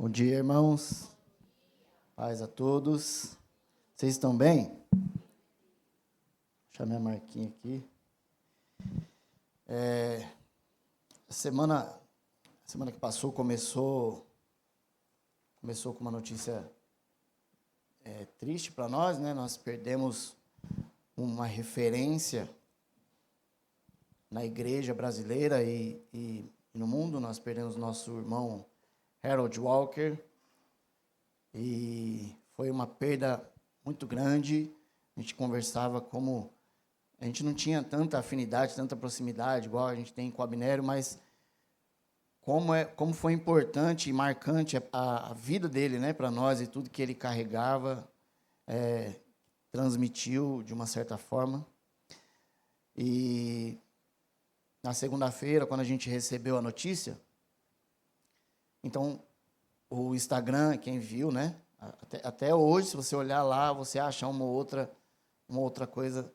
Bom dia, irmãos. Paz a todos. Vocês estão bem? Deixa minha marquinha aqui. A semana que passou começou com uma notícia triste para nós, né? Nós perdemos uma referência na igreja brasileira e no mundo. Nós perdemos nosso irmão Harold Walker, e foi uma perda muito grande. A gente conversava como a gente não tinha tanta afinidade, tanta proximidade, igual a gente tem com o Abnério, mas como foi importante e marcante a vida dele, né, para nós, e tudo que ele carregava, transmitiu de uma certa forma. E na segunda-feira, quando a gente recebeu a notícia, então o Instagram, quem viu, né, até hoje, se você olhar lá, você acha uma outra coisa,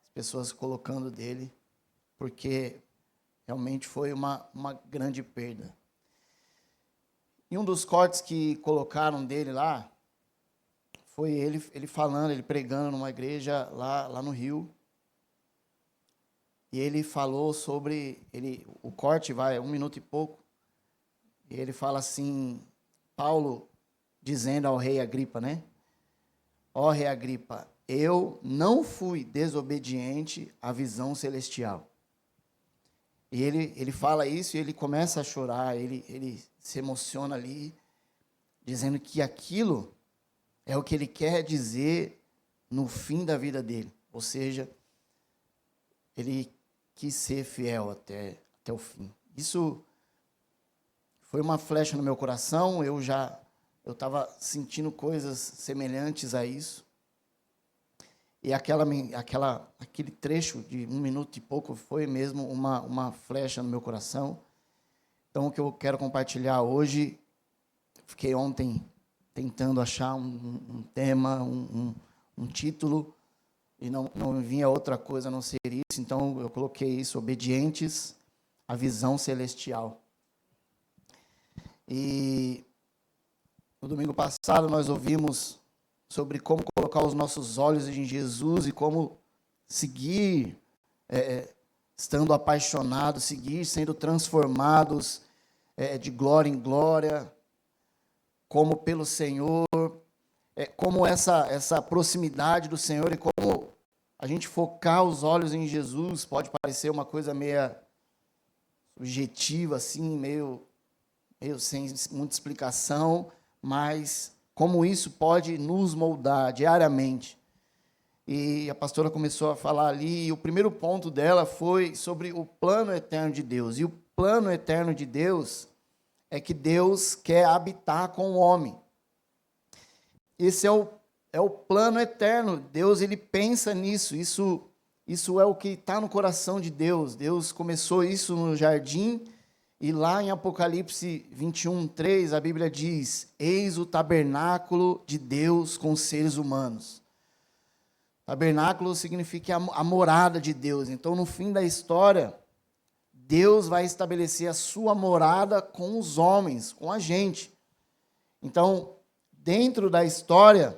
as pessoas colocando dele, porque realmente foi uma grande perda. E um dos cortes que colocaram dele lá foi ele falando, ele pregando numa igreja lá no Rio. E ele falou sobre, o corte vai 1 minuto e pouco, e ele fala assim, Paulo dizendo ao rei Agripa, né? Ó rei Agripa, eu não fui desobediente à visão celestial. E ele fala isso e ele começa a chorar, ele se emociona ali, dizendo que aquilo é o que ele quer dizer no fim da vida dele. Ou seja, ele quis ser fiel até o fim. Isso foi uma flecha no meu coração. Eu estava sentindo coisas semelhantes a isso. E aquele trecho de 1 minuto e pouco foi mesmo uma flecha no meu coração. Então, o que eu quero compartilhar hoje, fiquei ontem tentando achar um tema, um título, e não vinha outra coisa a não ser isso. Então, eu coloquei isso, obedientes à visão celestial. E no domingo passado nós ouvimos sobre como colocar os nossos olhos em Jesus e como seguir estando apaixonados, seguir sendo transformados de glória em glória, como pelo Senhor, como essa proximidade do Senhor e como a gente focar os olhos em Jesus pode parecer uma coisa meio subjetiva, assim, meio sem muita explicação, mas como isso pode nos moldar diariamente. E a pastora começou a falar ali, e o primeiro ponto dela foi sobre o plano eterno de Deus. E o plano eterno de Deus é que Deus quer habitar com o homem. Esse é o plano eterno. Deus, ele pensa nisso. Isso é o que está no coração de Deus. Deus começou isso no jardim. E lá em Apocalipse 21:3, a Bíblia diz, eis o tabernáculo de Deus com os seres humanos. Tabernáculo significa a morada de Deus. Então, no fim da história, Deus vai estabelecer a sua morada com os homens, com a gente. Então, dentro da história,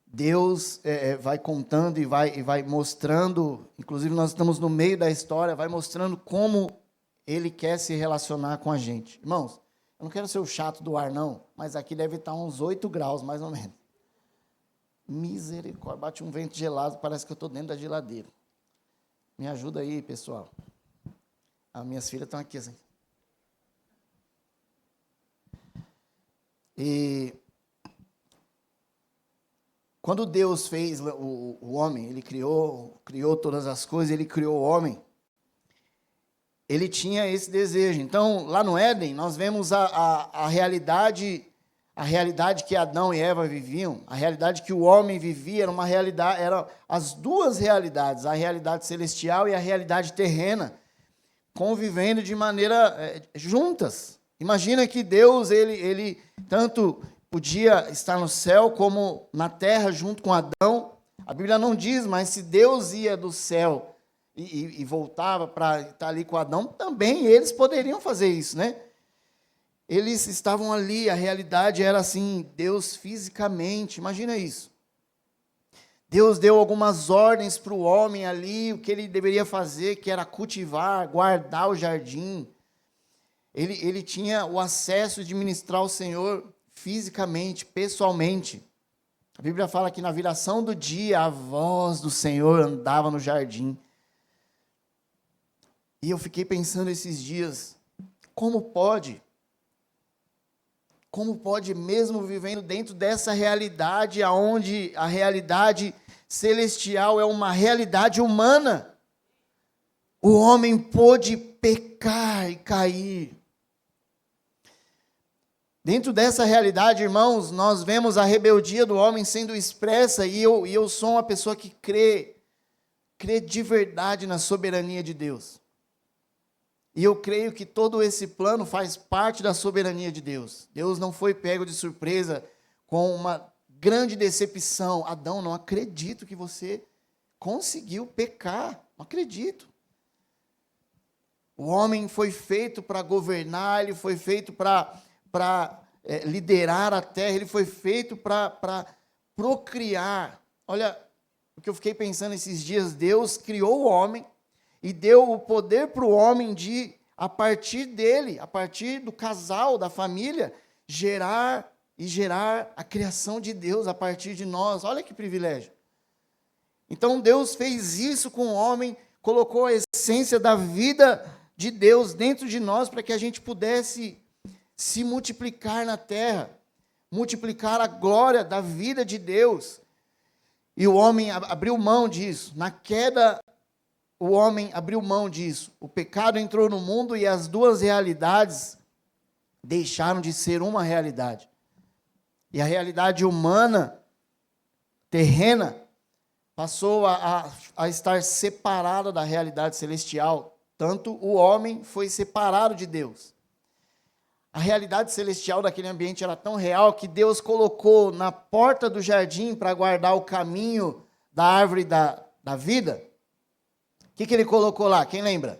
Deus vai contando e vai mostrando, inclusive nós estamos no meio da história, vai mostrando como Ele quer se relacionar com a gente. Irmãos, eu não quero ser o chato do ar, não, mas aqui deve estar uns 8 graus, mais ou menos. Misericórdia, bate um vento gelado, parece que eu estou dentro da geladeira. Me ajuda aí, pessoal. As minhas filhas estão aqui, assim. E quando Deus fez o homem, Ele criou todas as coisas, Ele criou o homem, Ele tinha esse desejo. Então, lá no Éden, nós vemos a realidade que Adão e Eva viviam, a realidade que o homem vivia, era uma realidade, eram as duas realidades, a realidade celestial e a realidade terrena, convivendo de maneira juntas. Imagina que Deus, ele tanto podia estar no céu como na terra junto com Adão. A Bíblia não diz, mas se Deus ia do céu e voltava para estar ali com Adão, também eles poderiam fazer isso, né? eles estavam ali, a realidade era assim, Deus fisicamente, imagina isso. Deus deu algumas ordens para o homem ali, o que ele deveria fazer, que era cultivar, guardar o jardim. Ele tinha o acesso de ministrar o Senhor fisicamente, pessoalmente. A Bíblia fala que na viração do dia, a voz do Senhor andava no jardim. E eu fiquei pensando esses dias, como pode mesmo vivendo dentro dessa realidade, onde a realidade celestial é uma realidade humana, o homem pôde pecar e cair. Dentro dessa realidade, irmãos, nós vemos a rebeldia do homem sendo expressa, e eu sou uma pessoa que crê de verdade na soberania de Deus. E eu creio que todo esse plano faz parte da soberania de Deus. Deus não foi pego de surpresa com uma grande decepção. Adão, não acredito que você conseguiu pecar. Não acredito. O homem foi feito para governar, ele foi feito para liderar a terra, ele foi feito para procriar. Olha, o que eu fiquei pensando esses dias, Deus criou o homem, e deu o poder para o homem de, a partir dele, a partir do casal, da família, gerar a criação de Deus a partir de nós. Olha que privilégio. Então Deus fez isso com o homem, colocou a essência da vida de Deus dentro de nós para que a gente pudesse se multiplicar na terra, multiplicar a glória da vida de Deus. E o homem abriu mão disso. Na queda, o homem abriu mão disso. O pecado entrou no mundo e as duas realidades deixaram de ser uma realidade. E a realidade humana, terrena, passou a estar separada da realidade celestial. Tanto o homem foi separado de Deus. A realidade celestial daquele ambiente era tão real que Deus colocou na porta do jardim para guardar o caminho da árvore da vida. O que ele colocou lá? Quem lembra?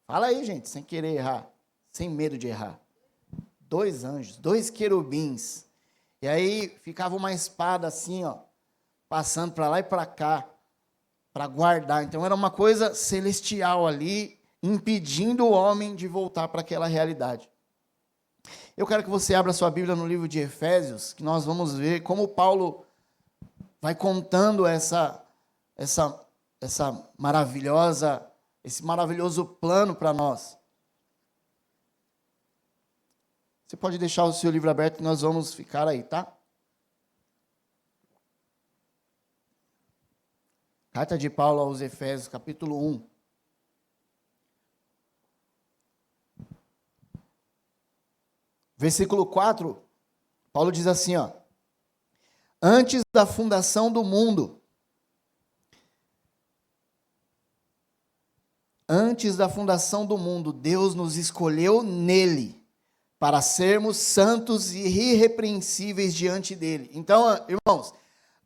Fala aí, gente, sem querer errar, sem medo de errar. 2 anjos, 2 querubins. E aí ficava uma espada assim, ó, passando para lá e para cá, para guardar. Então era uma coisa celestial ali, impedindo o homem de voltar para aquela realidade. Eu quero que você abra sua Bíblia no livro de Efésios, que nós vamos ver como Paulo vai contando esse maravilhoso plano para nós. Você pode deixar o seu livro aberto e nós vamos ficar aí, tá? Carta de Paulo aos Efésios, capítulo 1. Versículo 4, Paulo diz assim, ó: antes da fundação do mundo, Deus nos escolheu nele, para sermos santos e irrepreensíveis diante dele. Então, irmãos,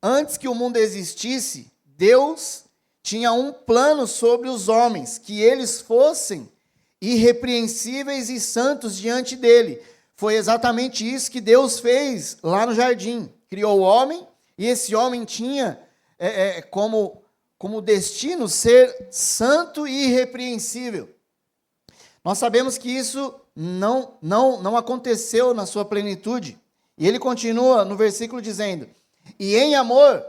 antes que o mundo existisse, Deus tinha um plano sobre os homens, que eles fossem irrepreensíveis e santos diante dele. Foi exatamente isso que Deus fez lá no jardim. Criou o homem, e esse homem tinha como destino ser santo e irrepreensível. Nós sabemos que isso não aconteceu na sua plenitude. E ele continua no versículo dizendo: e em amor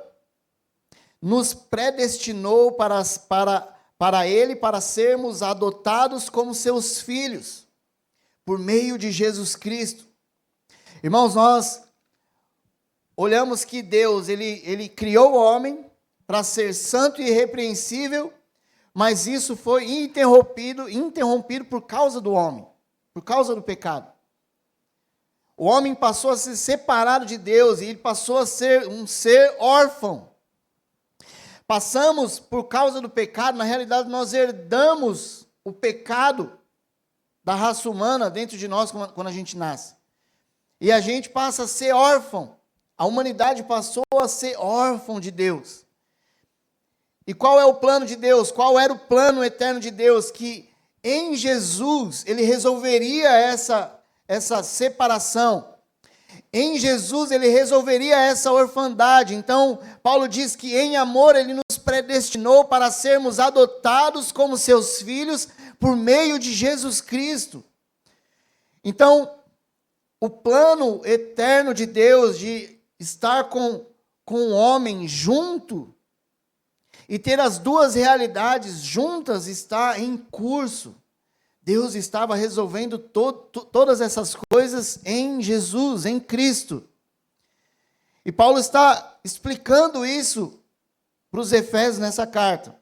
nos predestinou para ele, para sermos adotados como seus filhos, por meio de Jesus Cristo. Irmãos, nós olhamos que Deus, ele criou o homem para ser santo e irrepreensível, mas isso foi interrompido por causa do homem, por causa do pecado. O homem passou a ser separado de Deus, e ele passou a ser um ser órfão. Passamos, por causa do pecado, na realidade nós herdamos o pecado da raça humana dentro de nós quando a gente nasce. E a gente passa a ser órfão. A humanidade passou a ser órfão de Deus. E qual é o plano de Deus? Qual era o plano eterno de Deus? Que em Jesus, ele resolveria essa separação. Em Jesus, ele resolveria essa orfandade. Então, Paulo diz que em amor, ele nos predestinou para sermos adotados como seus filhos por meio de Jesus Cristo. Então, o plano eterno de Deus de estar com o homem junto e ter as duas realidades juntas está em curso. Deus estava resolvendo todas essas coisas em Jesus, em Cristo. E Paulo está explicando isso para os Efésios nessa carta.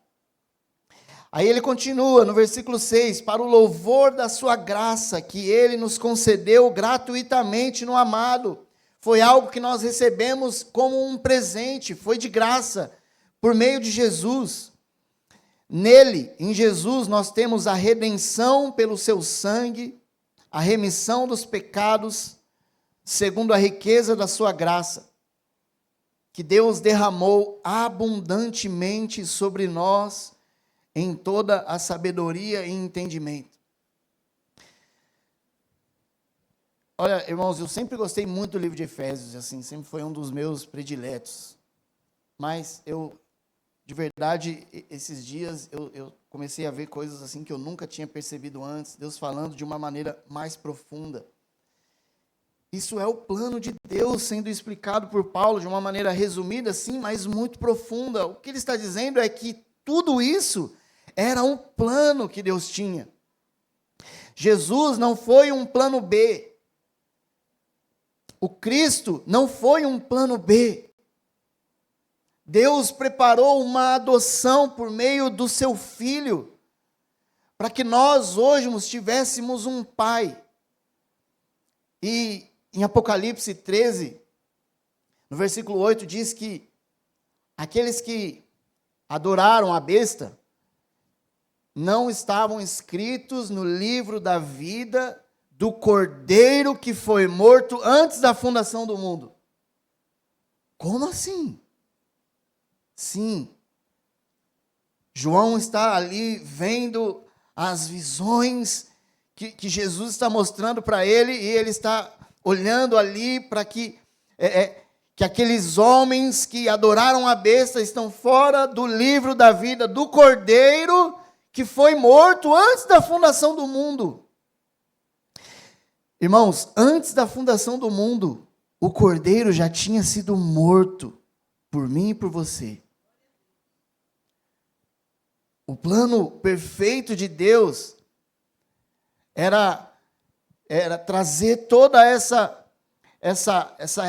Aí ele continua no versículo 6, para o louvor da sua graça, que ele nos concedeu gratuitamente no amado. Foi algo que nós recebemos como um presente, foi de graça, por meio de Jesus. Nele, em Jesus, nós temos a redenção pelo seu sangue, a remissão dos pecados, segundo a riqueza da sua graça, que Deus derramou abundantemente sobre nós, em toda a sabedoria e entendimento. Olha, irmãos, eu sempre gostei muito do livro de Efésios, assim, sempre foi um dos meus prediletos. Mas de verdade, esses dias eu comecei a ver coisas assim que eu nunca tinha percebido antes, Deus falando de uma maneira mais profunda. Isso é o plano de Deus sendo explicado por Paulo de uma maneira resumida, sim, mas muito profunda. O que ele está dizendo é que tudo isso era um plano que Deus tinha. Jesus não foi um plano B. O Cristo não foi um plano B. Deus preparou uma adoção por meio do seu Filho, para que nós hoje tivéssemos um Pai. E em Apocalipse 13, no versículo 8, diz que aqueles que adoraram a besta não estavam escritos no livro da vida do Cordeiro que foi morto antes da fundação do mundo. Como assim? Sim. João está ali vendo as visões que Jesus está mostrando para ele, e ele está olhando ali para que aqueles homens que adoraram a besta estão fora do livro da vida do Cordeiro que foi morto antes da fundação do mundo. Irmãos, antes da fundação do mundo, o Cordeiro já tinha sido morto por mim e por você. O plano perfeito de Deus era trazer toda essa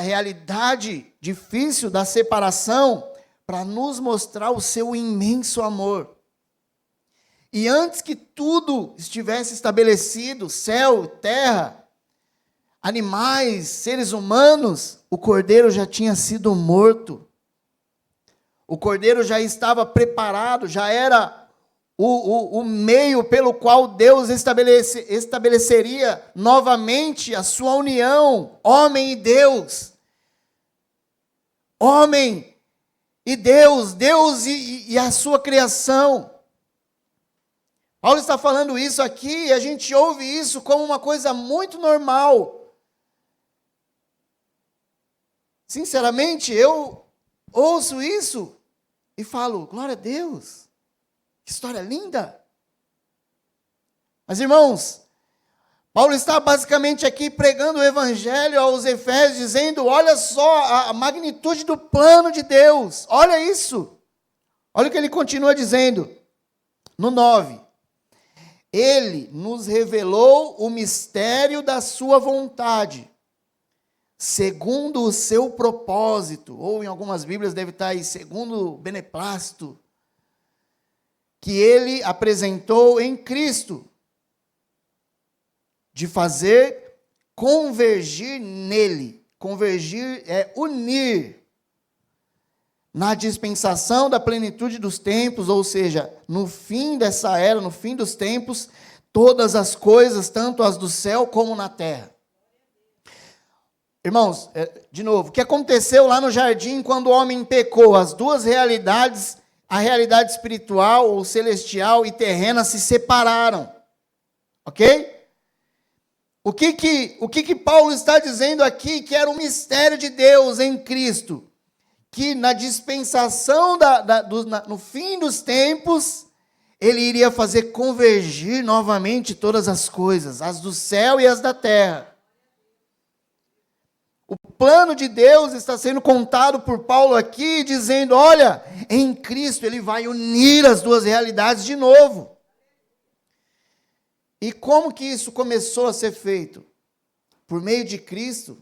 realidade difícil da separação para nos mostrar o seu imenso amor. E antes que tudo estivesse estabelecido, céu, terra, animais, seres humanos, o Cordeiro já tinha sido morto. O Cordeiro já estava preparado, já era o meio pelo qual Deus estabeleceria novamente a sua união, homem e Deus. Homem e Deus, Deus e a sua criação. Paulo está falando isso aqui e a gente ouve isso como uma coisa muito normal. Sinceramente, eu ouço isso e falo, glória a Deus, que história linda. Mas, irmãos, Paulo está basicamente aqui pregando o evangelho aos Efésios, dizendo, olha só a magnitude do plano de Deus, olha isso. Olha o que ele continua dizendo, no 9. Ele nos revelou o mistério da sua vontade, segundo o seu propósito, ou em algumas Bíblias deve estar aí, segundo o beneplácito, que ele apresentou em Cristo, de fazer convergir nele. Convergir é unir, na dispensação da plenitude dos tempos, ou seja, no fim dessa era, no fim dos tempos, todas as coisas, tanto as do céu como na terra. Irmãos, de novo, o que aconteceu lá no jardim quando o homem pecou? As duas realidades, a realidade espiritual ou celestial e terrena, se separaram. Ok? O que Paulo está dizendo aqui? Que era o mistério de Deus em Cristo. Que na dispensação, no fim dos tempos, ele iria fazer convergir novamente todas as coisas, as do céu e as da terra. O plano de Deus está sendo contado por Paulo aqui, dizendo, olha, em Cristo ele vai unir as duas realidades de novo. E como que isso começou a ser feito? Por meio de Cristo,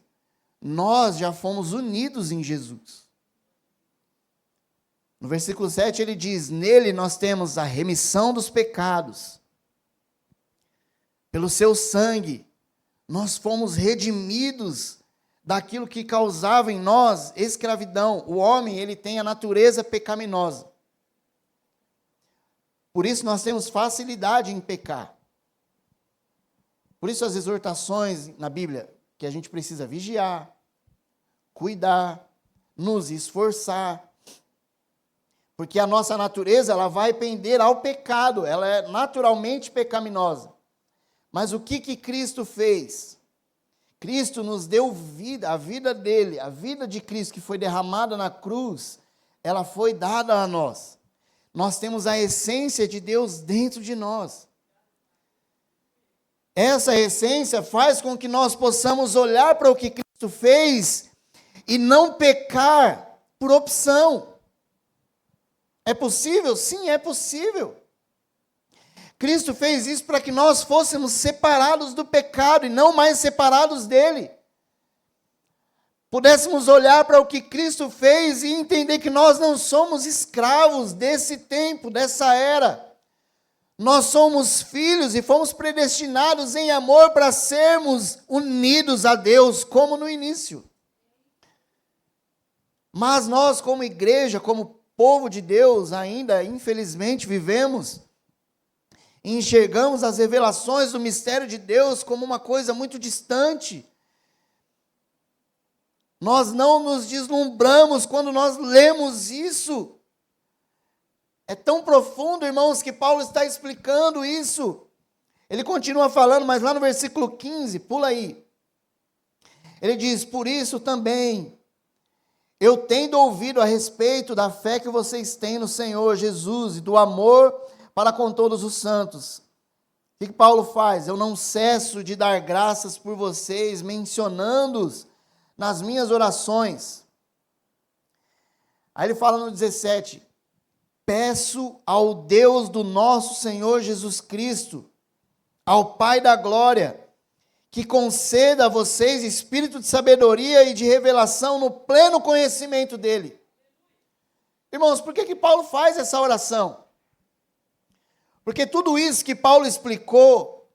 nós já fomos unidos em Jesus. No versículo 7 ele diz, nele nós temos a remissão dos pecados. Pelo seu sangue, nós fomos redimidos daquilo que causava em nós escravidão. O homem, ele tem a natureza pecaminosa. Por isso nós temos facilidade em pecar. Por isso as exortações na Bíblia, que a gente precisa vigiar, cuidar, nos esforçar. Porque a nossa natureza, ela vai pender ao pecado, ela é naturalmente pecaminosa. Mas o que Cristo fez? Cristo nos deu vida, a vida dele, a vida de Cristo que foi derramada na cruz, ela foi dada a nós. Nós temos a essência de Deus dentro de nós. Essa essência faz com que nós possamos olhar para o que Cristo fez e não pecar por opção. É possível? Sim, é possível. Cristo fez isso para que nós fôssemos separados do pecado e não mais separados dele. Pudéssemos olhar para o que Cristo fez e entender que nós não somos escravos desse tempo, dessa era. Nós somos filhos e fomos predestinados em amor para sermos unidos a Deus, como no início. Mas nós, como igreja, como povo de Deus, ainda, infelizmente, vivemos e enxergamos as revelações do mistério de Deus como uma coisa muito distante. Nós não nos deslumbramos quando nós lemos isso. É tão profundo, irmãos, que Paulo está explicando isso. Ele continua falando, mas lá no versículo 15, pula aí. Ele diz, por isso também, eu tendo ouvido a respeito da fé que vocês têm no Senhor Jesus e do amor para com todos os santos. O que Paulo faz? Eu não cesso de dar graças por vocês, mencionando-os nas minhas orações. Aí ele fala no 17, peço ao Deus do nosso Senhor Jesus Cristo, ao Pai da glória, que conceda a vocês espírito de sabedoria e de revelação no pleno conhecimento dele. Irmãos, por que Paulo faz essa oração? Porque tudo isso que Paulo explicou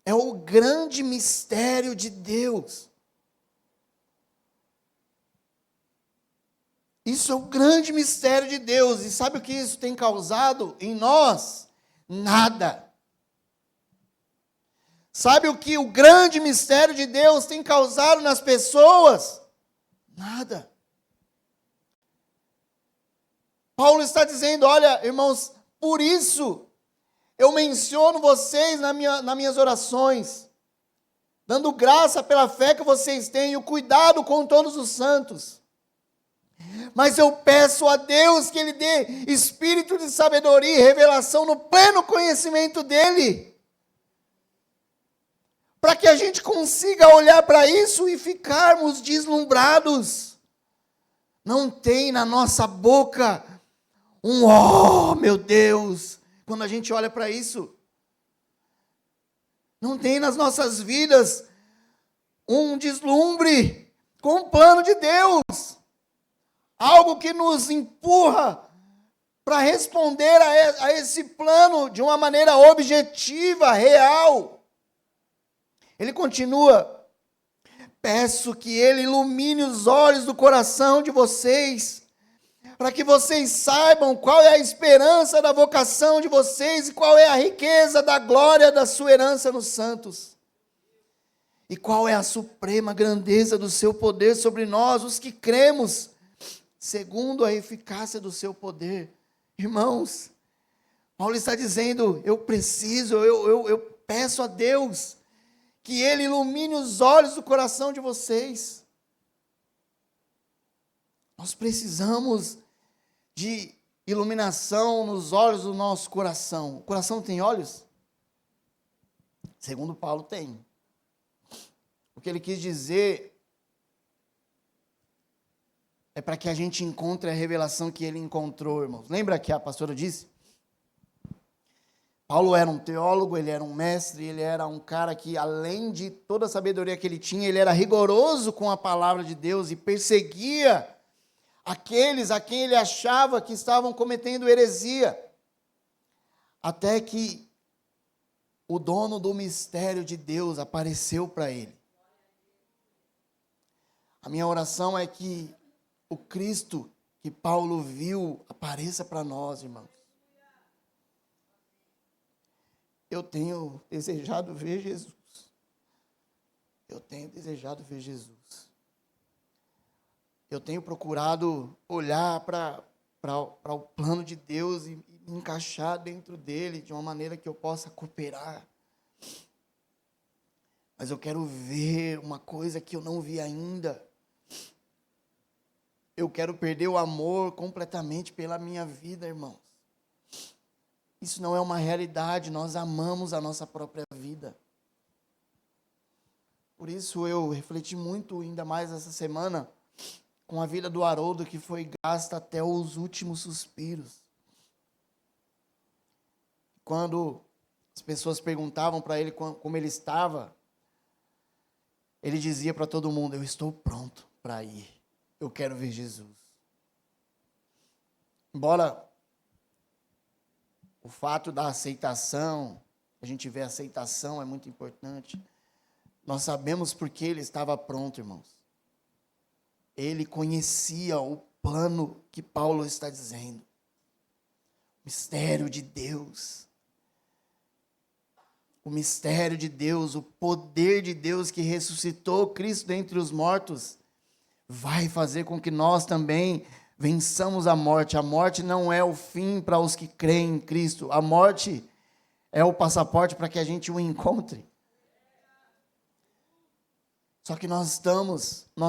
é o grande mistério de Deus. Isso é o grande mistério de Deus. E sabe o que isso tem causado em nós? Nada. Sabe o que o grande mistério de Deus tem causado nas pessoas? Nada. Paulo está dizendo, olha, irmãos, por isso eu menciono vocês nas minhas orações, dando graça pela fé que vocês têm e o cuidado com todos os santos. Mas eu peço a Deus que Ele dê espírito de sabedoria e revelação no pleno conhecimento dEle. Para que a gente consiga olhar para isso e ficarmos deslumbrados. Não tem na nossa boca um oh, meu Deus, quando a gente olha para isso. Não tem nas nossas vidas um deslumbre com o plano de Deus. Algo que nos empurra para responder a esse plano de uma maneira objetiva, real. Ele continua, peço que Ele ilumine os olhos do coração de vocês, para que vocês saibam qual é a esperança da vocação de vocês e qual é a riqueza da glória da sua herança nos santos. E qual é a suprema grandeza do seu poder sobre nós, os que cremos, segundo a eficácia do seu poder. Irmãos, Paulo está dizendo, eu preciso, peço a Deus que Ele ilumine os olhos do coração de vocês. Nós precisamos de iluminação nos olhos do nosso coração. O coração tem olhos? Segundo Paulo, tem. O que ele quis dizer é para que a gente encontre a revelação que ele encontrou, irmãos. Lembra que a pastora disse? Paulo era um teólogo, ele era um mestre, ele era um cara que, além de toda a sabedoria que ele tinha, ele era rigoroso com a palavra de Deus e perseguia aqueles a quem ele achava que estavam cometendo heresia. Até que o dono do mistério de Deus apareceu para ele. A minha oração é que o Cristo que Paulo viu apareça para nós, irmãos. Eu tenho desejado ver Jesus. Eu tenho desejado ver Jesus. Eu tenho procurado olhar para o plano de Deus e me encaixar dentro dele de uma maneira que eu possa cooperar. Mas eu quero ver uma coisa que eu não vi ainda. Eu quero perder o amor completamente pela minha vida, irmãos. Isso não é uma realidade, nós amamos a nossa própria vida. Por isso eu refleti muito, ainda mais essa semana, com a vida do Haroldo, que foi gasta até os últimos suspiros. Quando as pessoas perguntavam para ele como ele estava, ele dizia para todo mundo: eu estou pronto para ir, eu quero ver Jesus. Embora o fato da aceitação, a gente vê a aceitação é muito importante, nós sabemos porque ele estava pronto, irmãos. Ele conhecia o plano que Paulo está dizendo. Mistério de Deus. O mistério de Deus, o poder de Deus que ressuscitou Cristo dentre os mortos, vai fazer com que nós também vençamos a morte. A morte não é o fim para os que creem em Cristo. A morte é o passaporte para que a gente o encontre. Só que nós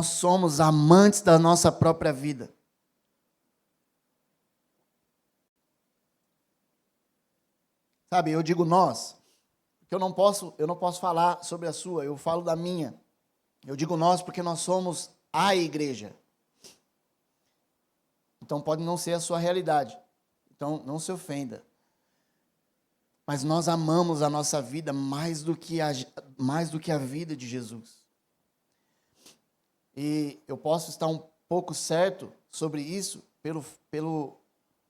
somos amantes da nossa própria vida. Sabe, eu digo nós, porque eu não posso falar sobre a sua, eu falo da minha. Eu digo nós porque nós somos a igreja. Então pode não ser a sua realidade. Então não se ofenda. Mas nós amamos a nossa vida mais do que a vida de Jesus. E eu posso estar um pouco certo sobre isso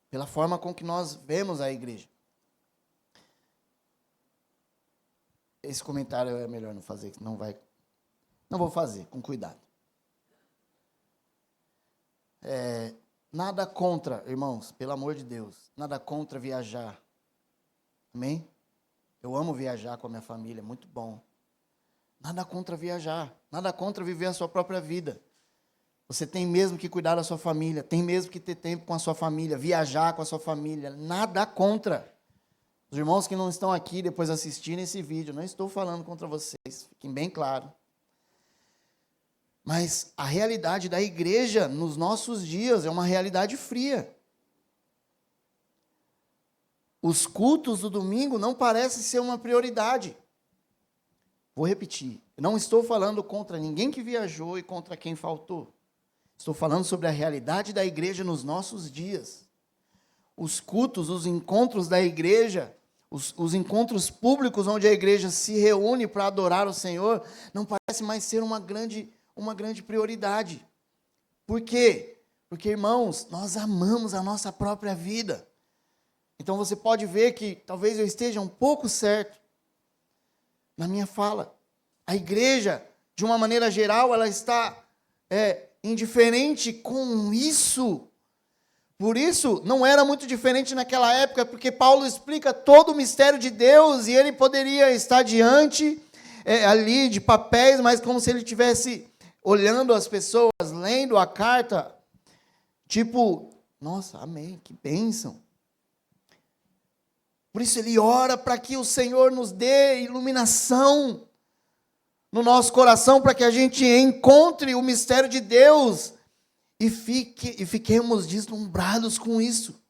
pela forma com que nós vemos a igreja. Esse comentário é melhor não fazer, não vou fazer, com cuidado. Nada contra, irmãos, pelo amor de Deus, nada contra viajar. Amém? Eu amo viajar com a minha família, é muito bom. Nada contra viajar, nada contra viver a sua própria vida. Você tem mesmo que cuidar da sua família, tem mesmo que ter tempo com a sua família, viajar com a sua família, nada contra. Os irmãos que não estão aqui depois assistindo esse vídeo, não estou falando contra vocês, fiquem bem claro. Mas a realidade da igreja nos nossos dias é uma realidade fria. Os cultos do domingo não parecem ser uma prioridade. Vou repetir, eu não estou falando contra ninguém que viajou e contra quem faltou. Estou falando sobre a realidade da igreja nos nossos dias. Os cultos, os encontros da igreja, os encontros públicos onde a igreja se reúne para adorar o Senhor, não parece mais ser uma grande prioridade. Por quê? Porque, irmãos, nós amamos a nossa própria vida. Então você pode ver que talvez eu esteja um pouco certo na minha fala. A igreja, de uma maneira geral, ela está indiferente com isso. Por isso, não era muito diferente naquela época, porque Paulo explica todo o mistério de Deus, e ele poderia estar diante ali de papéis, mas como se ele estivesse olhando as pessoas, lendo a carta, tipo, nossa, amém, que bênção. Por isso ele ora para que o Senhor nos dê iluminação no nosso coração, para que a gente encontre o mistério de Deus e fiquemos deslumbrados com isso.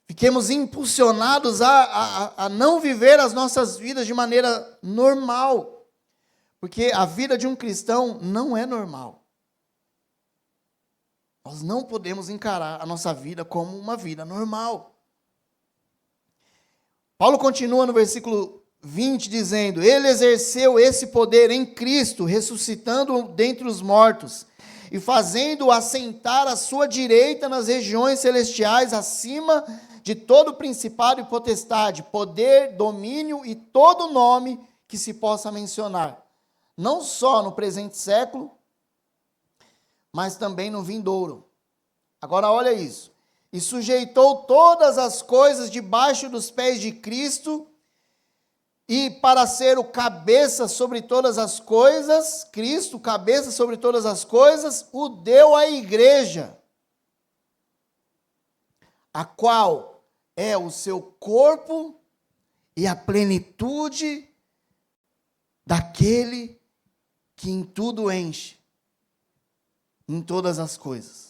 Fiquemos impulsionados a não viver as nossas vidas de maneira normal. Porque a vida de um cristão não é normal. Nós não podemos encarar a nossa vida como uma vida normal. Paulo continua no versículo 20 dizendo: Ele exerceu esse poder em Cristo, ressuscitando-o dentre os mortos e fazendo-o assentar à sua direita nas regiões celestiais, acima de todo principado e potestade, poder, domínio e todo nome que se possa mencionar, não só no presente século, mas também no vindouro. Agora olha isso. E sujeitou todas as coisas debaixo dos pés de Cristo, e para ser o cabeça sobre todas as coisas, Cristo, cabeça sobre todas as coisas, o deu à igreja, a qual é o seu corpo e a plenitude daquele que em tudo enche, em todas as coisas.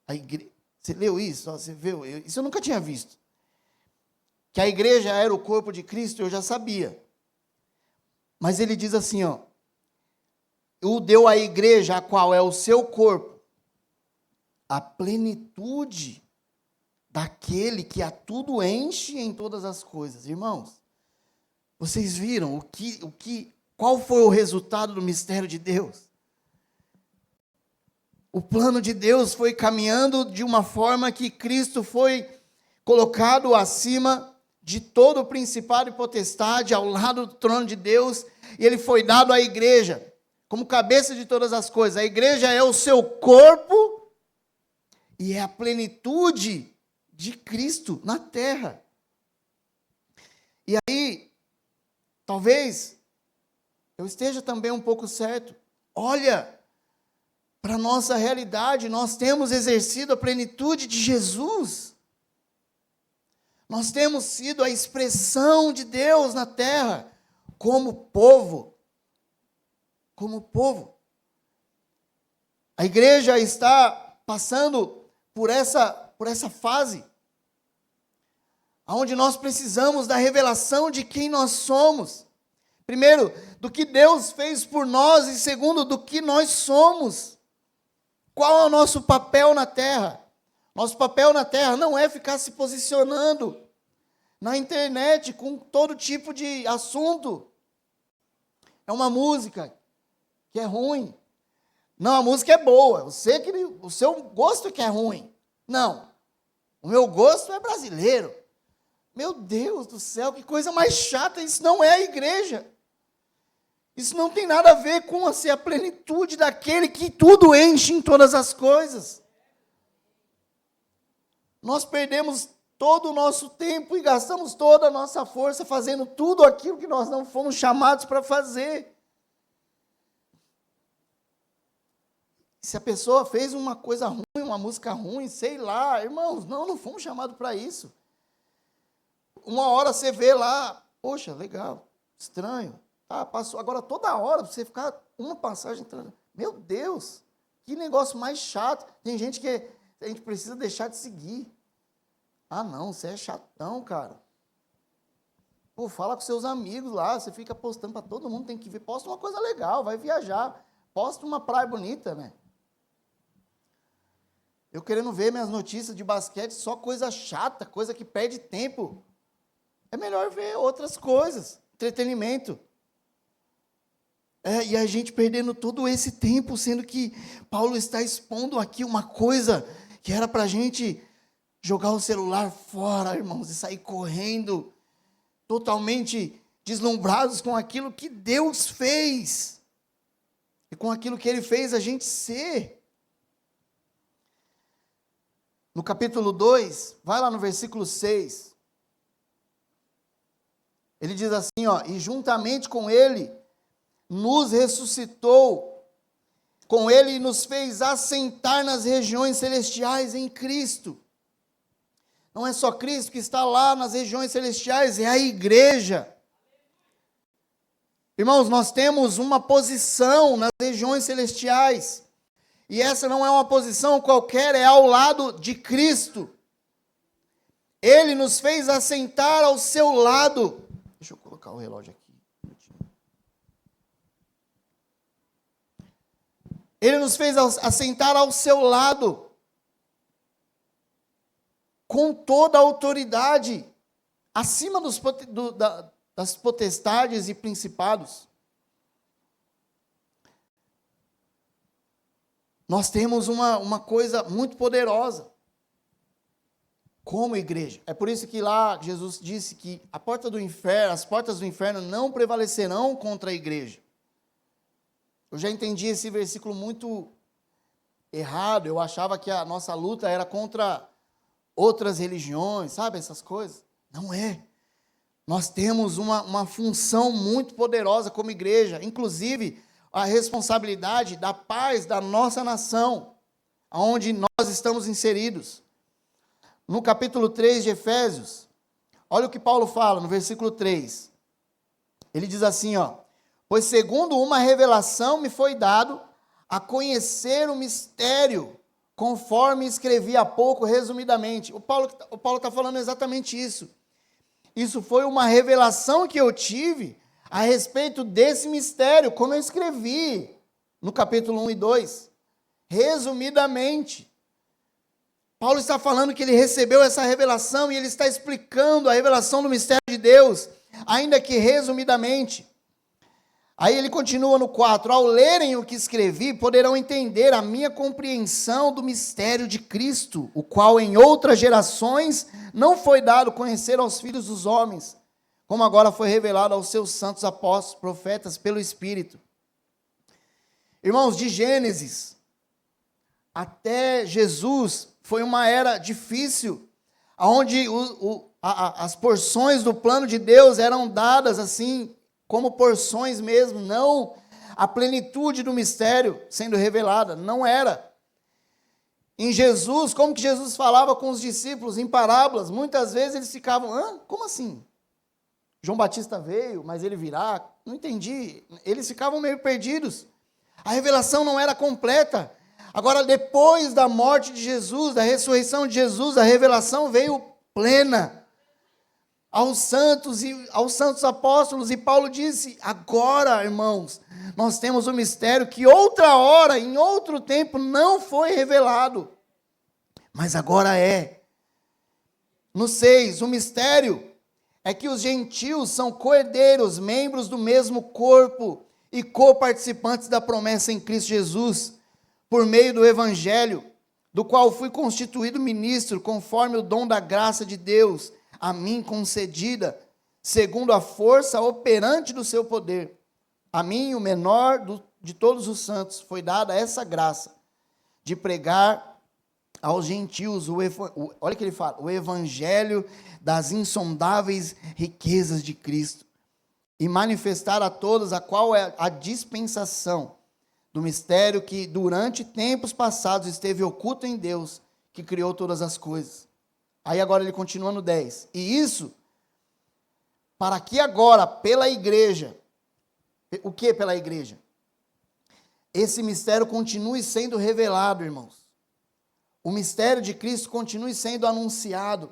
A igreja, você leu isso? Você viu? Isso eu nunca tinha visto. Que a igreja era o corpo de Cristo, eu já sabia. Mas ele diz assim, o deu à igreja, a qual é o seu corpo, a plenitude daquele que a tudo enche em todas as coisas. Irmãos, vocês viram qual foi o resultado do mistério de Deus? O plano de Deus foi caminhando de uma forma que Cristo foi colocado acima de todo o principado e potestade, ao lado do trono de Deus, e ele foi dado à igreja, como cabeça de todas as coisas. A igreja é o seu corpo e é a plenitude de Cristo na terra. E aí, talvez eu esteja também um pouco certo. Olha, para a nossa realidade, nós temos exercido a plenitude de Jesus. Nós temos sido a expressão de Deus na terra, como povo. Como povo. A igreja está passando por essa fase, onde nós precisamos da revelação de quem nós somos. Primeiro, do que Deus fez por nós, e segundo, do que nós somos. Qual é o nosso papel na terra? Nosso papel na terra não é ficar se posicionando na internet com todo tipo de assunto. É uma música que é ruim. Não, a música é boa. O seu gosto que é ruim. Não. O meu gosto é brasileiro. Meu Deus do céu, que coisa mais chata. Isso não é a igreja. Isso não tem nada a ver com a plenitude daquele que tudo enche em todas as coisas. Nós perdemos todo o nosso tempo e gastamos toda a nossa força fazendo tudo aquilo que nós não fomos chamados para fazer. Se a pessoa fez uma coisa ruim, uma música ruim, sei lá, irmãos, não fomos chamados para isso. Uma hora você vê lá, poxa, legal, estranho. Passou. Agora, toda hora, você ficar uma passagem entrando. Meu Deus, que negócio mais chato. Tem gente que a gente precisa deixar de seguir. Não, você é chatão, cara. Pô, fala com seus amigos lá, você fica postando para todo mundo, tem que ver. Posta uma coisa legal, vai viajar. Posta uma praia bonita, né? Eu querendo ver minhas notícias de basquete, só coisa chata, coisa que perde tempo. É melhor ver outras coisas, entretenimento. E a gente perdendo todo esse tempo, sendo que Paulo está expondo aqui uma coisa que era para a gente jogar o celular fora, irmãos, e sair correndo, totalmente deslumbrados com aquilo que Deus fez, e com aquilo que Ele fez a gente ser. No capítulo 2, vai lá no versículo 6, ele diz assim, e juntamente com Ele, nos ressuscitou, com Ele nos fez assentar nas regiões celestiais em Cristo, Não é só Cristo que está lá nas regiões celestiais, é a igreja. Irmãos, nós temos uma posição nas regiões celestiais. E essa não é uma posição qualquer, é ao lado de Cristo. Ele nos fez assentar ao seu lado. Deixa eu colocar o relógio aqui. Ele nos fez assentar ao seu lado, com toda a autoridade, acima das potestades e principados. Nós temos uma coisa muito poderosa, como igreja. É por isso que lá Jesus disse que as portas do inferno não prevalecerão contra a igreja. Eu já entendi esse versículo muito errado. Eu achava que a nossa luta era contra outras religiões, sabe, essas coisas. Não é. Nós temos uma função muito poderosa como igreja, inclusive a responsabilidade da paz da nossa nação, onde nós estamos inseridos. No capítulo 3 de Efésios, olha o que Paulo fala no versículo 3. Ele diz assim, pois segundo uma revelação me foi dado a conhecer o mistério, conforme escrevi há pouco resumidamente. O Paulo está falando exatamente isso. Isso foi uma revelação que eu tive a respeito desse mistério, como eu escrevi no capítulo 1 e 2. Resumidamente. Paulo está falando que ele recebeu essa revelação e ele está explicando a revelação do mistério de Deus, ainda que resumidamente. Aí ele continua no 4, ao lerem o que escrevi, poderão entender a minha compreensão do mistério de Cristo, o qual em outras gerações não foi dado conhecer aos filhos dos homens, como agora foi revelado aos seus santos apóstolos, profetas, pelo Espírito. Irmãos, de Gênesis até Jesus, foi uma era difícil, onde as porções do plano de Deus eram dadas assim, como porções mesmo, não a plenitude do mistério sendo revelada, não era. Em Jesus, como que Jesus falava com os discípulos em parábolas, muitas vezes eles ficavam, como assim? João Batista veio, mas ele virá? Não entendi. Eles ficavam meio perdidos. A revelação não era completa. Agora, depois da morte de Jesus, da ressurreição de Jesus, a revelação veio plena aos santos apóstolos, e Paulo disse, agora, irmãos, nós temos um mistério que outra hora, em outro tempo, não foi revelado, mas agora é. No 6, o mistério é que os gentios são co-herdeiros, membros do mesmo corpo e co-participantes da promessa em Cristo Jesus, por meio do Evangelho, do qual fui constituído ministro, conforme o dom da graça de Deus, a mim concedida, segundo a força operante do seu poder. A mim, o menor de todos os santos, foi dada essa graça, de pregar aos gentios, olha o que ele fala, o Evangelho das insondáveis riquezas de Cristo, e manifestar a todos a qual é a dispensação do mistério que durante tempos passados esteve oculto em Deus, que criou todas as coisas. Aí agora ele continua no 10. E isso, para que agora, pela igreja, o que pela igreja? Esse mistério continue sendo revelado, irmãos. O mistério de Cristo continue sendo anunciado.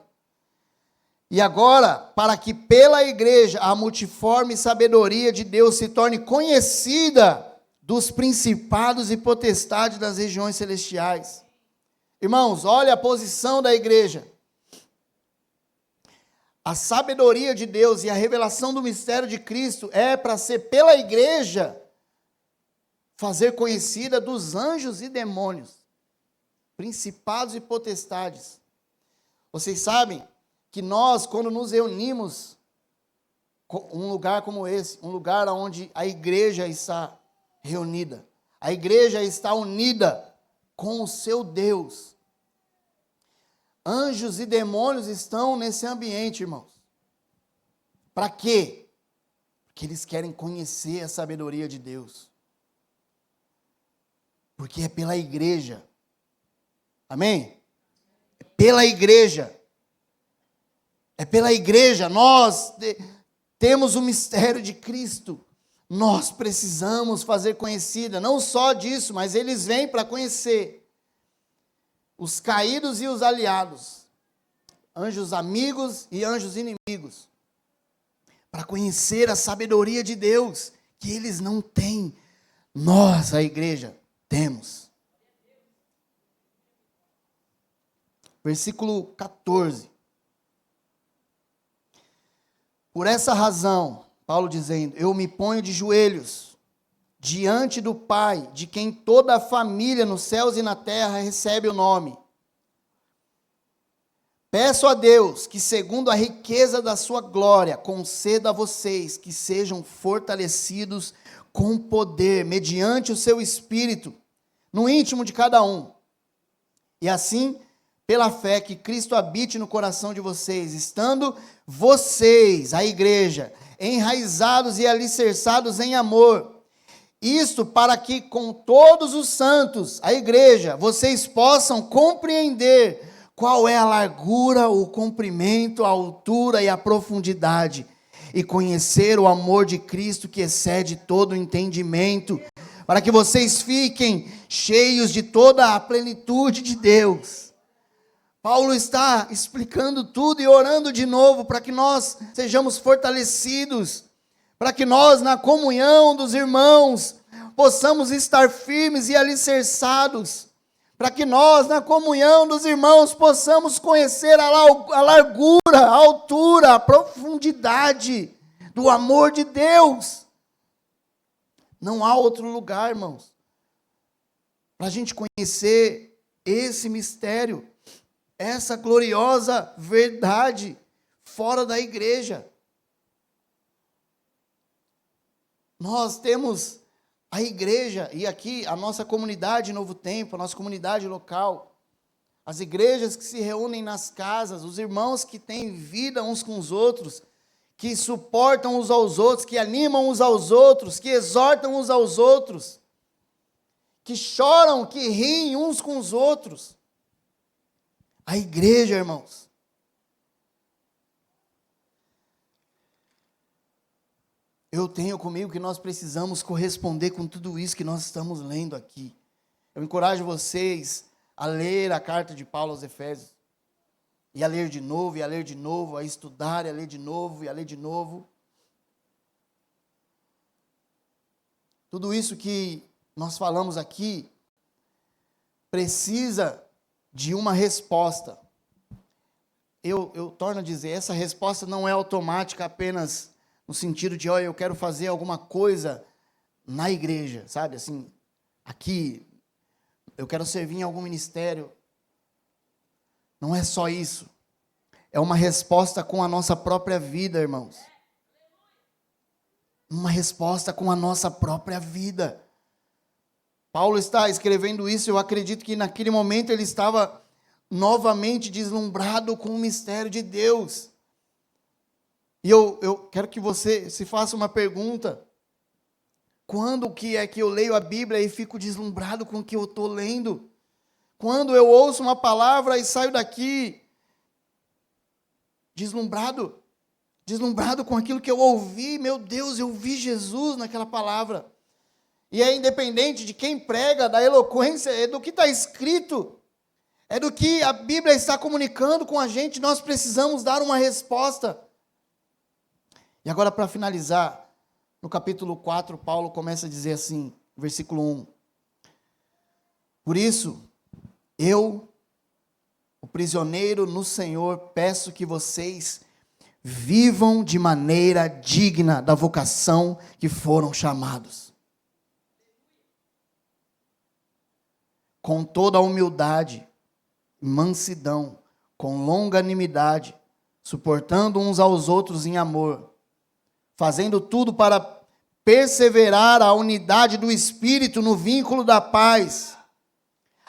E agora, para que pela igreja a multiforme sabedoria de Deus se torne conhecida dos principados e potestades das regiões celestiais. Irmãos, olha a posição da igreja. A sabedoria de Deus e a revelação do mistério de Cristo é para ser pela igreja fazer conhecida dos anjos e demônios, principados e potestades. Vocês sabem que nós, quando nos reunimos, um lugar como esse, um lugar onde a igreja está reunida, a igreja está unida com o seu Deus. Anjos e demônios estão nesse ambiente, irmãos. Para quê? Porque eles querem conhecer a sabedoria de Deus. Porque é pela igreja. Amém? É pela igreja. É pela igreja. Nós temos o mistério de Cristo. Nós precisamos fazer conhecida. Não só disso, mas eles vêm para conhecer os caídos e os aliados. Anjos amigos e anjos inimigos. Para conhecer a sabedoria de Deus, que eles não têm. Nós, a igreja, temos. Versículo 14. Por essa razão, Paulo dizendo, eu me ponho de joelhos diante do Pai, de quem toda a família nos céus e na terra recebe o nome. Peço a Deus que, segundo a riqueza da sua glória, conceda a vocês que sejam fortalecidos com poder, mediante o seu Espírito, no íntimo de cada um. E assim, pela fé, que Cristo habite no coração de vocês, estando vocês, a igreja, enraizados e alicerçados em amor. Isto para que com todos os santos, a igreja, vocês possam compreender qual é a largura, o comprimento, a altura e a profundidade, e conhecer o amor de Cristo que excede todo o entendimento, para que vocês fiquem cheios de toda a plenitude de Deus. Paulo está explicando tudo e orando de novo para que nós sejamos fortalecidos, para que nós, na comunhão dos irmãos, possamos estar firmes e alicerçados, para que nós, na comunhão dos irmãos, possamos conhecer a largura, a altura, a profundidade do amor de Deus. Não há outro lugar, irmãos, para a gente conhecer esse mistério, essa gloriosa verdade, fora da igreja. Nós temos a igreja, e aqui a nossa comunidade Novo Tempo, a nossa comunidade local, as igrejas que se reúnem nas casas, os irmãos que têm vida uns com os outros, que suportam uns aos outros, que animam uns aos outros, que exortam uns aos outros, que choram, que riem uns com os outros. A igreja, irmãos. Eu tenho comigo que nós precisamos corresponder com tudo isso que nós estamos lendo aqui. Eu encorajo vocês a ler a carta de Paulo aos Efésios. E a ler de novo, e a ler de novo, a estudar, e a ler de novo, e a ler de novo. Tudo isso que nós falamos aqui precisa de uma resposta. Eu torno a dizer, essa resposta não é automática apenas no sentido de, olha, eu quero fazer alguma coisa na igreja, sabe? Assim, aqui, eu quero servir em algum ministério. Não é só isso. É uma resposta com a nossa própria vida, irmãos. Uma resposta com a nossa própria vida. Paulo está escrevendo isso, eu acredito que naquele momento ele estava novamente deslumbrado com o mistério de Deus. E eu quero que você se faça uma pergunta. Quando que é que eu leio a Bíblia e fico deslumbrado com o que eu estou lendo? Quando eu ouço uma palavra e saio daqui deslumbrado com aquilo que eu ouvi, meu Deus, eu vi Jesus naquela palavra. E é independente de quem prega, da eloquência, é do que está escrito, é do que a Bíblia está comunicando com a gente, nós precisamos dar uma resposta. E agora, para finalizar, no capítulo 4, Paulo começa a dizer assim, versículo 1. Por isso, eu, o prisioneiro no Senhor, peço que vocês vivam de maneira digna da vocação que foram chamados. Com toda a humildade, mansidão, com longanimidade, suportando uns aos outros em amor, fazendo tudo para perseverar a unidade do Espírito no vínculo da paz.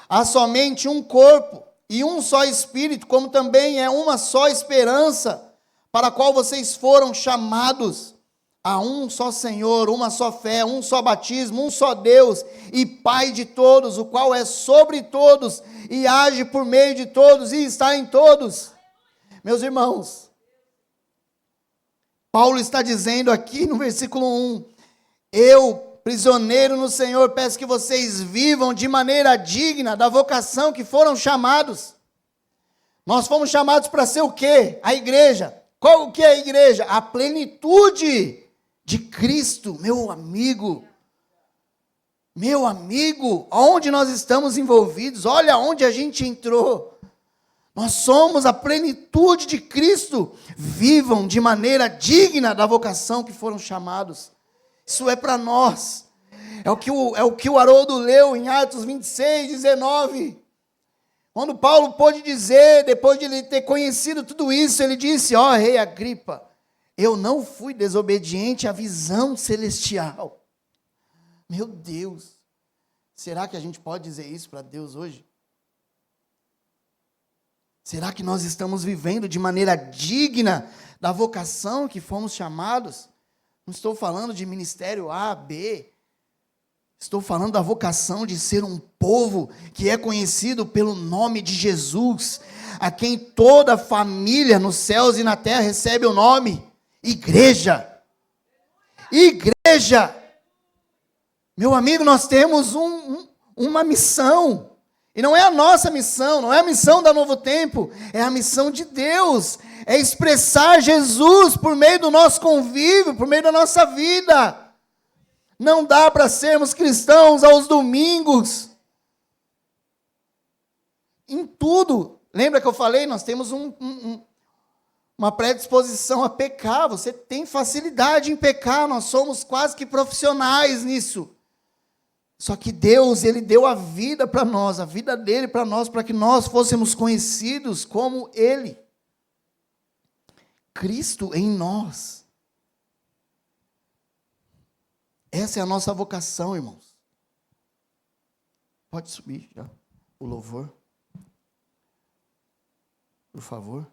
Há somente um corpo e um só Espírito, como também é uma só esperança, para a qual vocês foram chamados. Há um só Senhor, uma só fé, um só batismo, um só Deus e Pai de todos, o qual é sobre todos e age por meio de todos e está em todos. Meus irmãos, Paulo está dizendo aqui no versículo 1, eu, prisioneiro no Senhor, peço que vocês vivam de maneira digna da vocação que foram chamados. Nós fomos chamados para ser o quê? A igreja. Qual o que é a igreja? A plenitude de Cristo, meu amigo. Meu amigo, onde nós estamos envolvidos, olha onde a gente entrou. Nós somos a plenitude de Cristo. Vivam de maneira digna da vocação que foram chamados. Isso é para nós. É o que o Haroldo leu em Atos 26, 19. Quando Paulo pôde dizer, depois de ele ter conhecido tudo isso, ele disse, rei Agripa, eu não fui desobediente à visão celestial. Meu Deus, será que a gente pode dizer isso para Deus hoje? Será que nós estamos vivendo de maneira digna da vocação que fomos chamados? Não estou falando de ministério A, B. Estou falando da vocação de ser um povo que é conhecido pelo nome de Jesus, a quem toda família nos céus e na terra recebe o nome, igreja. Igreja. Meu amigo, nós temos uma missão. E não é a nossa missão, não é a missão da Novo Tempo, é a missão de Deus. É expressar Jesus por meio do nosso convívio, por meio da nossa vida. Não dá para sermos cristãos aos domingos. Em tudo. Lembra que eu falei? Nós temos uma predisposição a pecar. Você tem facilidade em pecar. Nós somos quase que profissionais nisso. Só que Deus, Ele deu a vida para nós, a vida dele para nós, para que nós fôssemos conhecidos como Ele. Cristo em nós. Essa é a nossa vocação, irmãos. Pode subir já o louvor. Por favor.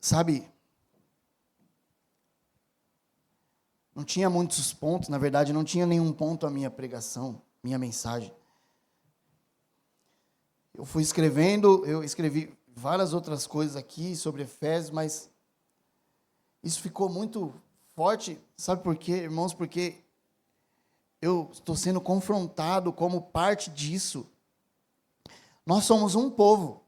Sabe, não tinha muitos pontos, na verdade, não tinha nenhum ponto a minha pregação, minha mensagem. Eu fui escrevendo, eu escrevi várias outras coisas aqui sobre Efésios, mas isso ficou muito forte, sabe por quê, irmãos? Porque eu estou sendo confrontado como parte disso. Nós somos um povo,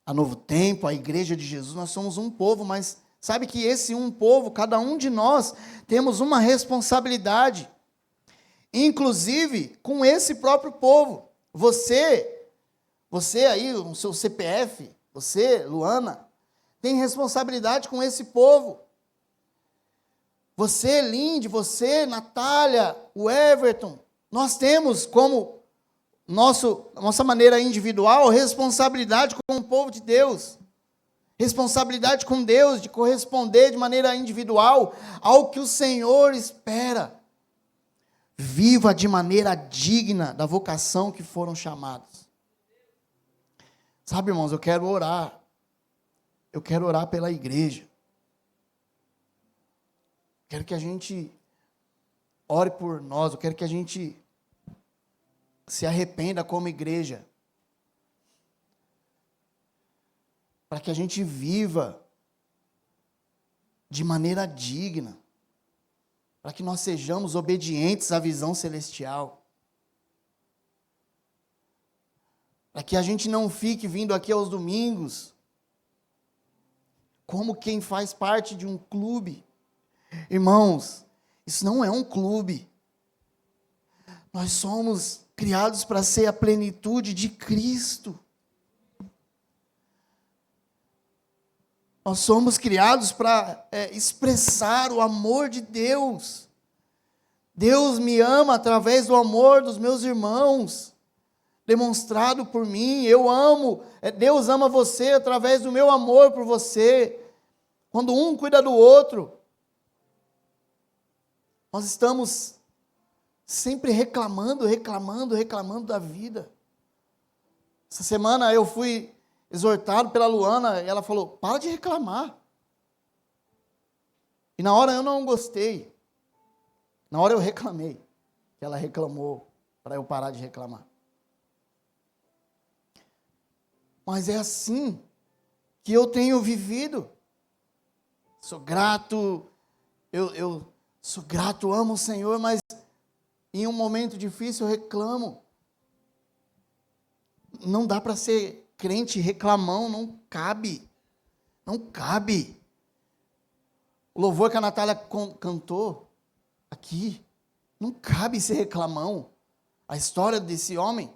A Novo Tempo, a Igreja de Jesus, nós somos um povo, mas sabe que esse um povo, cada um de nós, temos uma responsabilidade, inclusive com esse próprio povo. Você aí, o seu CPF, você, Luana, tem responsabilidade com esse povo. Você, Lindy, você, Natália, o Everton, nós temos como nossa maneira individual responsabilidade com o povo de Deus. Responsabilidade com Deus de corresponder de maneira individual ao que o Senhor espera. Viva de maneira digna da vocação que foram chamados. Sabe, irmãos, eu quero orar. Eu quero orar pela igreja. Quero que a gente ore por nós. Eu quero que a gente se arrependa como igreja. Para que a gente viva de maneira digna. Para que nós sejamos obedientes à visão celestial. Para que a gente não fique vindo aqui aos domingos como quem faz parte de um clube. Irmãos, isso não é um clube. Nós somos criados para ser a plenitude de Cristo. Nós somos criados para expressar o amor de Deus. Deus me ama através do amor dos meus irmãos, demonstrado por mim. Eu amo, Deus ama você através do meu amor por você. Quando um cuida do outro, nós estamos sempre reclamando da vida. Essa semana eu fui exortado pela Luana, e ela falou, para de reclamar. E na hora eu não gostei. Na hora eu reclamei, que ela reclamou, para eu parar de reclamar. Mas é assim que eu tenho vivido. Sou grato, eu sou grato, amo o Senhor, mas em um momento difícil eu reclamo. Não dá para ser crente reclamão, não cabe. Não cabe. O louvor que a Natália cantou aqui, não cabe ser reclamão. A história desse homem.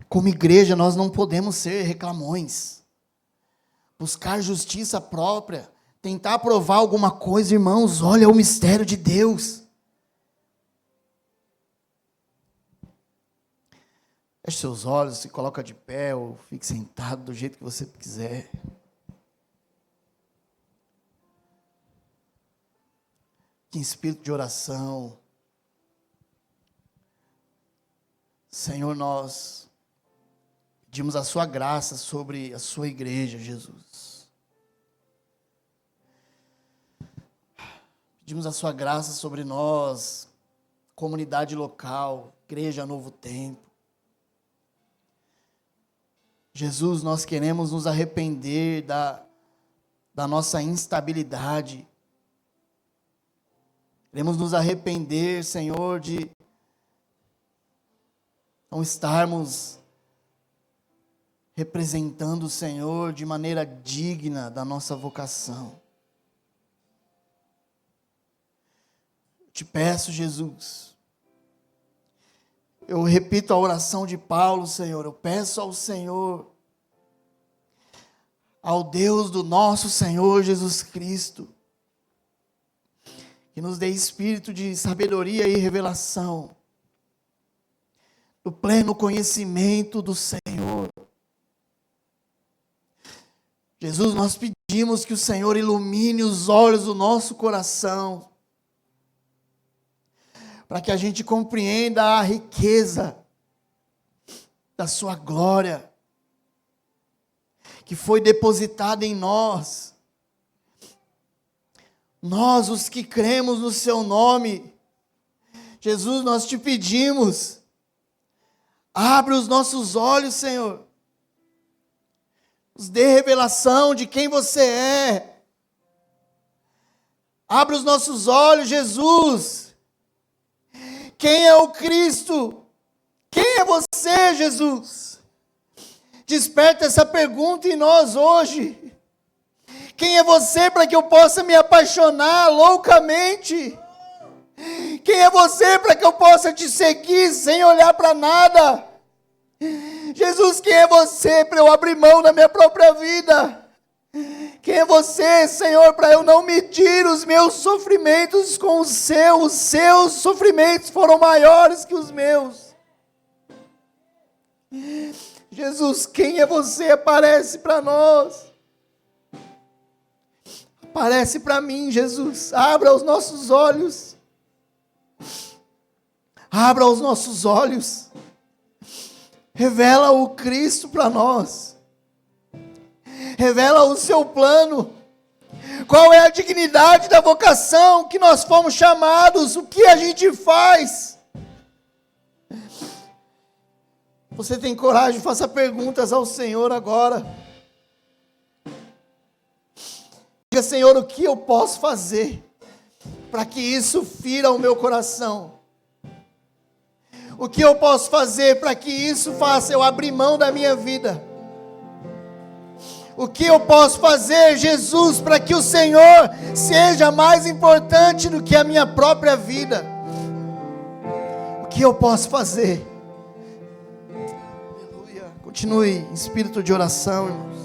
Como igreja, nós não podemos ser reclamões. Buscar justiça própria, tentar provar alguma coisa, irmãos, olha o mistério de Deus. Feche seus olhos, se coloca de pé ou fique sentado do jeito que você quiser. Que espírito de oração. Senhor, nós pedimos a sua graça sobre a sua igreja, Jesus. Pedimos a sua graça sobre nós, comunidade local, igreja Novo Tempo. Jesus, nós queremos nos arrepender da nossa instabilidade. Queremos nos arrepender, Senhor, de não estarmos representando o Senhor de maneira digna da nossa vocação. Te peço, Jesus, eu repito a oração de Paulo, Senhor, eu peço ao Senhor, ao Deus do nosso Senhor Jesus Cristo, que nos dê espírito de sabedoria e revelação, do pleno conhecimento do Senhor. Jesus, nós pedimos que o Senhor ilumine os olhos do nosso coração, para que a gente compreenda a riqueza da sua glória, que foi depositada em nós. Nós, os que cremos no seu nome, Jesus, nós te pedimos, abre os nossos olhos, Senhor, nos dê revelação de quem você é, abre os nossos olhos, Jesus. Quem é o Cristo? Quem é você, Jesus? Desperta essa pergunta em nós hoje. Quem é você para que eu possa me apaixonar loucamente? Quem é você para que eu possa te seguir sem olhar para nada? Jesus, quem é você para eu abrir mão da minha própria vida? Quem é você, Senhor, para eu não medir os meus sofrimentos com os seus? Os seus sofrimentos foram maiores que os meus. Jesus, quem é você? Aparece para nós. Aparece para mim, Jesus. Abra os nossos olhos. Abra os nossos olhos. Revela o Cristo para nós. Revela o seu plano. Qual é a dignidade da vocação que nós fomos chamados? O que a gente faz? Você tem coragem? Faça perguntas ao Senhor agora. Diga, Senhor, o que eu posso fazer para que isso fira o meu coração? O que eu posso fazer para que isso faça eu abrir mão da minha vida? O que eu posso fazer, Jesus, para que o Senhor seja mais importante do que a minha própria vida? O que eu posso fazer? Aleluia. Continue em espírito de oração, irmãos.